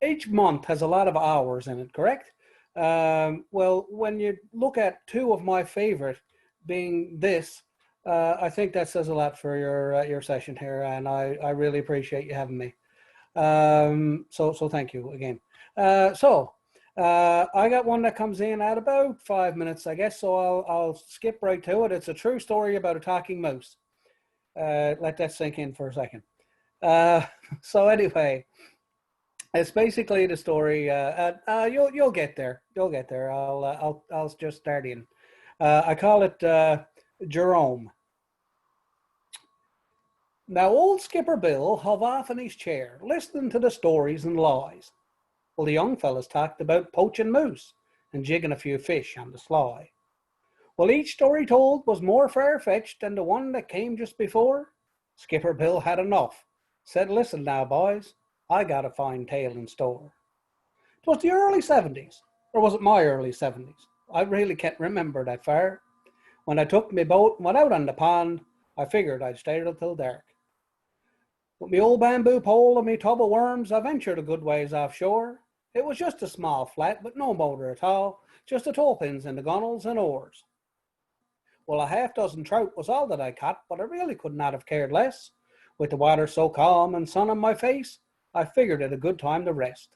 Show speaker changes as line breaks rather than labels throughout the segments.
each month has a lot of hours in it, correct? Well, when you look at two of my favorite being this, I think that says a lot for your session here, and I really appreciate you having me. So thank you again. I got one that comes in at about 5 minutes, I guess, so I'll skip right to it. It's a true story about a talking mouse. Let that sink in for a second. So anyway, it's basically the story. You'll get there. You'll get there. I'll just start in. I call it Jerome. Now, old Skipper Bill hove off in his chair, listening to the stories and lies. Well, the young fellas talked about poaching moose and jigging a few fish on the sly. Well, each story told was more far-fetched than the one that came just before. Skipper Bill had enough. Said, listen now, boys, I got a fine tale in store. It was the early 70s, or was it my early 70s? I really can't remember that far. When I took my boat and went out on the pond, I figured I'd stay till dark. With me old bamboo pole and me tub of worms, I ventured a good ways offshore. It was just a small flat, but no motor at all, just the toe pins and the gunnels and oars. Well, a half dozen trout was all that I caught, but I really could not have cared less. With the water so calm and sun on my face, I figured it a good time to rest.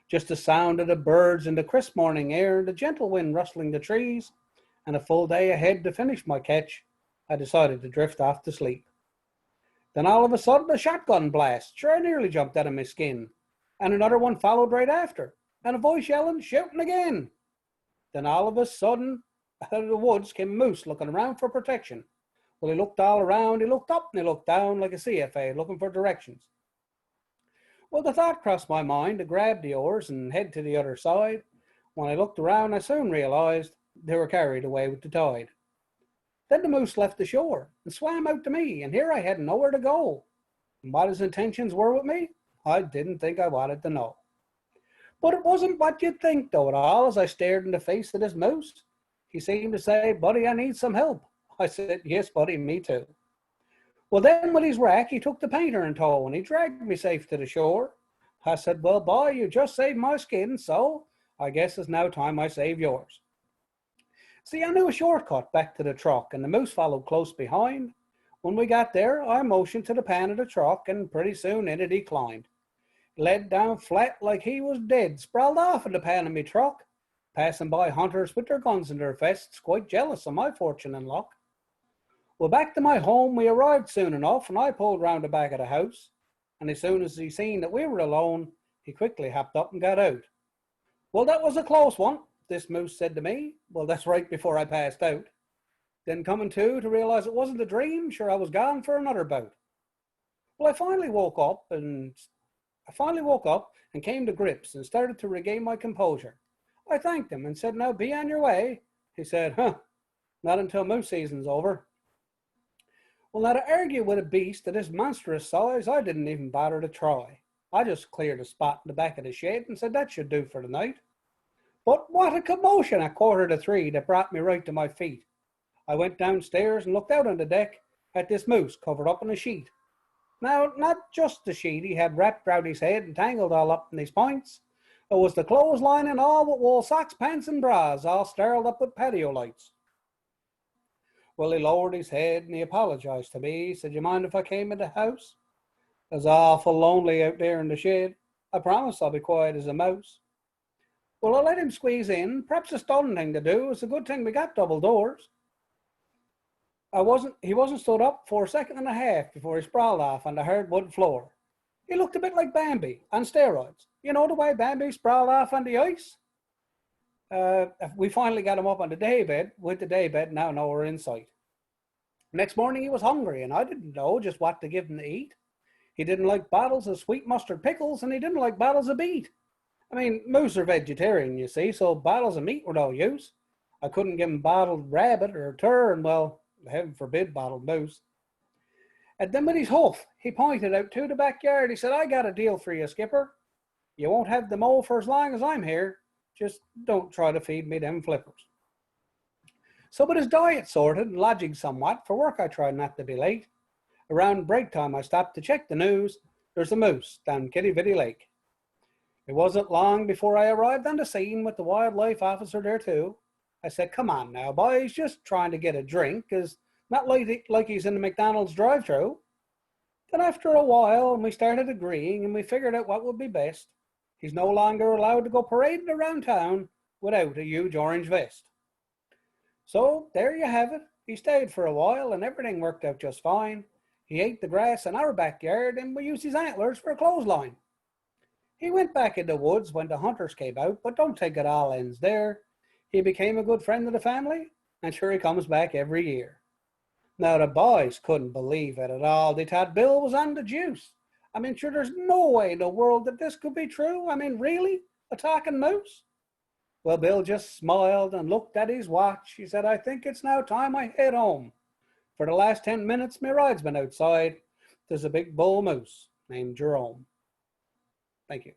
Just the sound of the birds in the crisp morning air, the gentle wind rustling the trees, and a full day ahead to finish my catch, I decided to drift off to sleep. Then all of a sudden a shotgun blast, sure I nearly jumped out of my skin, and another one followed right after, and a voice yelling, shooting again. Then all of a sudden, out of the woods came a moose looking around for protection. Well, he looked all around, he looked up and he looked down like a CFA looking for directions. Well, the thought crossed my mind to grab the oars and head to the other side. When I looked around, I soon realized they were carried away with the tide. Then the moose left the shore and swam out to me, and here I had nowhere to go. And what his intentions were with me, I didn't think I wanted to know. But it wasn't what you'd think, though, at all, as I stared in the face of this moose. He seemed to say, buddy, I need some help. I said, yes, buddy, me too. Well, then with his rack, he took the painter in tow, and he dragged me safe to the shore. I said, well, boy, you just saved my skin, so I guess it's now time I save yours. See, I knew a shortcut back to the truck, and the moose followed close behind. When we got there, I motioned to the pan of the truck, and pretty soon in it he climbed. Led down flat like he was dead, sprawled off in the pan of me truck, passing by hunters with their guns in their vests, quite jealous of my fortune and luck. Well, back to my home we arrived soon enough, and I pulled round the back of the house, and as soon as he seen that we were alone, he quickly hopped up and got out. Well, that was a close one, this moose said to me. Well, that's right before I passed out. Then coming to realize it wasn't a dream, sure I was gone for another bout. Well, I finally woke up and came to grips and started to regain my composure. I thanked him and said, now be on your way. He said, not until moose season's over. Well, now to argue with a beast of this monstrous size, I didn't even bother to try. I just cleared a spot in the back of the shed and said that should do for the night. But what a commotion at 2:45 that brought me right to my feet. I went downstairs and looked out on the deck at this moose covered up in a sheet. Now, not just the sheet he had wrapped round his head and tangled all up in his points. It was the clothesline and all with wool socks, pants and bras, all starled up with patio lights. Well, he lowered his head and he apologized to me. He said, you mind if I came in the house? It was awful lonely out there in the shed. I promise I'll be quiet as a mouse. Well, I let him squeeze in. Perhaps a stolen thing to do. It's a good thing we got double doors. He wasn't stood up for a second and a half before he sprawled off on the hardwood floor. He looked a bit like Bambi on steroids. You know the way Bambi sprawled off on the ice? We finally got him up on the daybed, with the daybed now nowhere in sight. Next morning he was hungry and I didn't know just what to give him to eat. He didn't like bottles of sweet mustard pickles and he didn't like bottles of beet. I mean, moose are vegetarian, you see, so bottles of meat were no use. I couldn't give him bottled rabbit or tur, and well, heaven forbid bottled moose. And then with his hoof, he pointed out to the backyard. He said, I got a deal for you, Skipper. You won't have the mole for as long as I'm here. Just don't try to feed me them flippers. So with his diet sorted and lodging somewhat, for work I tried not to be late. Around break time I stopped to check the news. There's a moose down Kitty Vitty Lake. It wasn't long before I arrived on the scene with the wildlife officer there too. I said, come on now, boy, he's just trying to get a drink, 'cause not like he's in the McDonald's drive-thru. Then after a while, we started agreeing and we figured out what would be best. He's no longer allowed to go parading around town without a huge orange vest. So there you have it. He stayed for a while and everything worked out just fine. He ate the grass in our backyard and we used his antlers for a clothesline. He went back in the woods when the hunters came out, but don't take it all ends there. He became a good friend of the family, and sure he comes back every year. Now the boys couldn't believe it at all. They thought Bill was on the juice. I mean, sure, there's no way in the world that this could be true. I mean, really? A talking moose? Well, Bill just smiled and looked at his watch. He said, I think it's now time I head home. For the last 10 minutes, my ride's been outside. There's a big bull moose named Jerome. Thank you.